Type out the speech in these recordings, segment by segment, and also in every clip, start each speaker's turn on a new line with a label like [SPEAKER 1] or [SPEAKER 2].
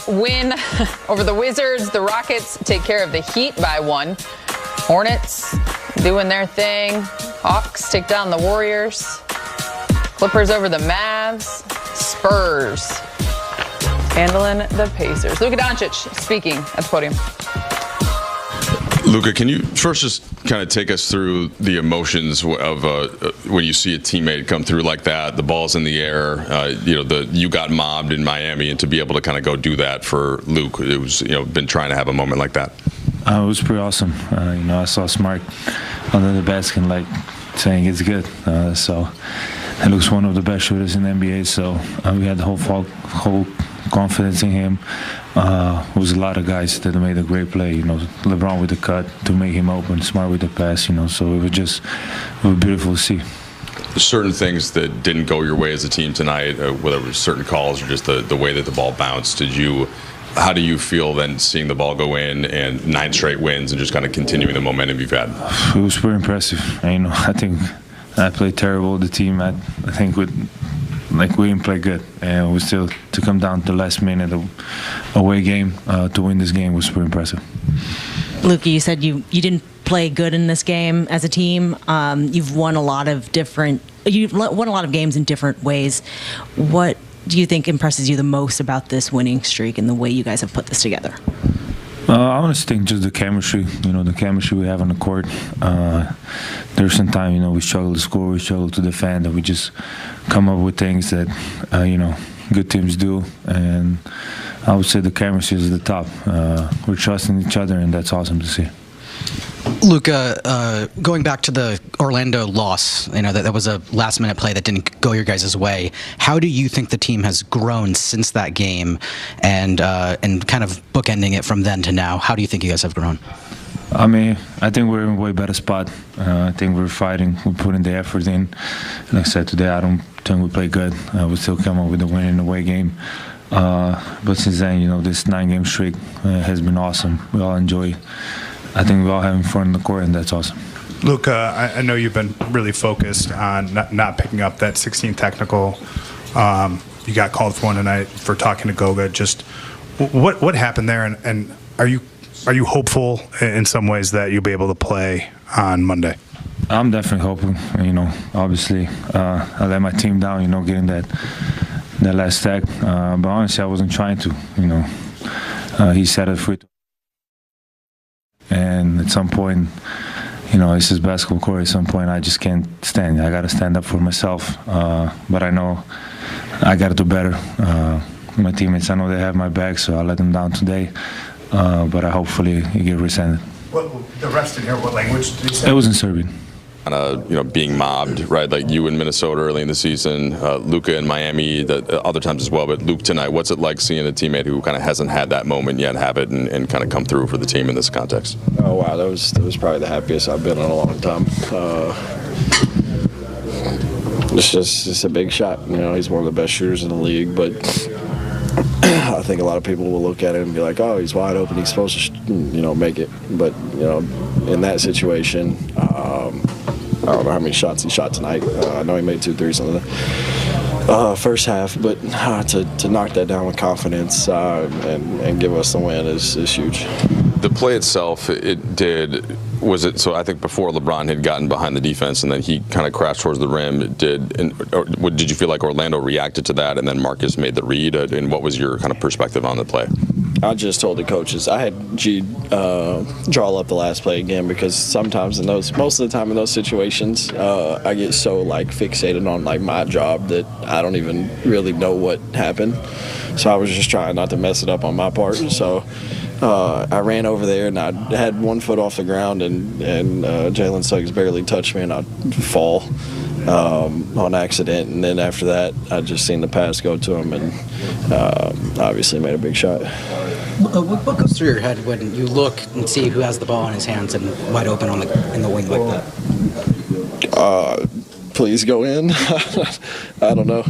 [SPEAKER 1] win over the Wizards. The Rockets take care of the Heat by 1. Hornets doing their thing. Hawks take down the Warriors. Clippers over the Mavs. Spurs handling the Pacers. Luka Doncic speaking at the podium.
[SPEAKER 2] Luka, can you first just kind of take us through the emotions of when you see a teammate come through like that, the ball's in the air, you got mobbed in Miami, and to be able to kind of go do that for Luke, it was, been trying to have a moment like that.
[SPEAKER 3] It was pretty awesome. I saw Smart under the basket, saying it's good. So Luke's one of the best shooters in the NBA. So we had the whole confidence in him. It was a lot of guys that made a great play. LeBron with the cut to make him open, Smart with the pass. So it was beautiful to see.
[SPEAKER 2] Certain things that didn't go your way as a team tonight, whether it was certain calls or just the way that the ball bounced. How do you feel then seeing the ball go in and 9 straight wins and just kind of continuing the momentum you've had?
[SPEAKER 3] It was pretty impressive. I think I played terrible. The team, I think, we didn't play good, and we still to come down to the last minute away game to win this game was pretty impressive.
[SPEAKER 4] Luka, you said you didn't play good in this game as a team. You've won a lot of games in different ways. What do you think impresses you the most about this winning streak and the way you guys have put this together?
[SPEAKER 3] I honestly think just the chemistry, the chemistry we have on the court. There's some time, we struggle to score, we struggle to defend, and we just come up with things that, good teams do. And I would say the chemistry is at the top. We're trusting each other, and that's awesome to see.
[SPEAKER 5] Luka, going back to the Orlando loss, that was a last-minute play that didn't go your guys' way. How do you think the team has grown since that game, and kind of bookending it from then to now? How do you think you guys have grown?
[SPEAKER 3] I think we're in a way better spot. I think we're fighting, we're putting the effort in. Like I said today, I don't think we play good. We still come up with a win in the away game. But since then, this 9-game streak has been awesome. We all enjoy it. I think we're all having fun in the court, and that's awesome.
[SPEAKER 6] Luka, I know you've been really focused on not picking up that 16 technical. You got called for one tonight for talking to Goga. Just what happened there, and are you hopeful in some ways that you'll be able to play on Monday?
[SPEAKER 3] I'm definitely hoping. Obviously, I let my team down. Getting that last stack, but honestly, I wasn't trying to. He set it free. And at some point, this is basketball court. At some point, I just can't stand. I got to stand up for myself. But I know I got to do better. My teammates, I know they have my back, so I let them down today. But I hopefully it get rescinded.
[SPEAKER 6] The rest in here, what language did he say?
[SPEAKER 3] It was in Serbian.
[SPEAKER 2] Being mobbed, right? Like you in Minnesota early in the season, Luka in Miami, other times as well. But Luke tonight, what's it like seeing a teammate who kind of hasn't had that moment yet have it and kind of come through for the team in this context?
[SPEAKER 7] Oh wow, that was probably the happiest I've been in a long time. It's just a big shot. He's one of the best shooters in the league, but I think a lot of people will look at it and be like, "Oh, he's wide open. He's supposed to, make it." But in that situation, I don't know how many shots he shot tonight. I know he made 2 threes in the first half, but to knock that down with confidence and give us the win is huge.
[SPEAKER 2] The play itself, so I think before LeBron had gotten behind the defense and then he kind of crashed towards the rim, did you feel like Orlando reacted to that and then Marcus made the read? And what was your kind of perspective on the play?
[SPEAKER 7] I just told the coaches. I had G draw up the last play again because sometimes most of the time in those situations, I get so fixated on my job that I don't even really know what happened. So I was just trying not to mess it up on my part. So I ran over there and I had 1 foot off the ground and Jalen Suggs barely touched me and I'd fall on accident. And then after that, I just seen the pass go to him and obviously made a big shot.
[SPEAKER 5] What goes through your head when you look and see who has the ball in his hands and wide open in the wing like that?
[SPEAKER 7] Please go in. I don't know.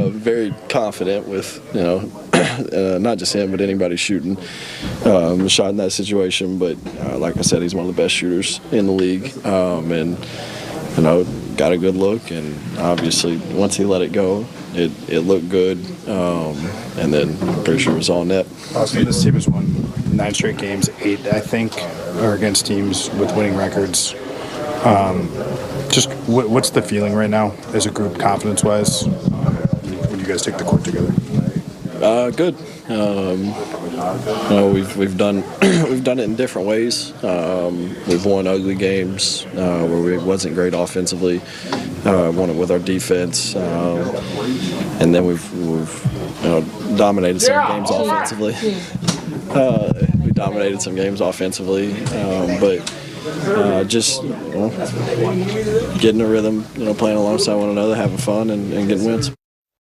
[SPEAKER 7] Very confident with, not just him, but anybody shooting a shot in that situation. But like I said, he's one of the best shooters in the league. And, got a good look, and obviously once he let it go, it looked good, and then pretty sure it was all net.
[SPEAKER 6] Austin, this team has won 9 straight games, 8 I think are against teams with winning records. Just what's the feeling right now as a group, confidence-wise, when you guys take the court together?
[SPEAKER 7] Good. We've done we've done it in different ways. We've won ugly games where it wasn't great offensively. Won it with our defense, and then we've dominated some games offensively. We dominated some games offensively, but just getting a rhythm, playing alongside one another, having fun, and getting wins.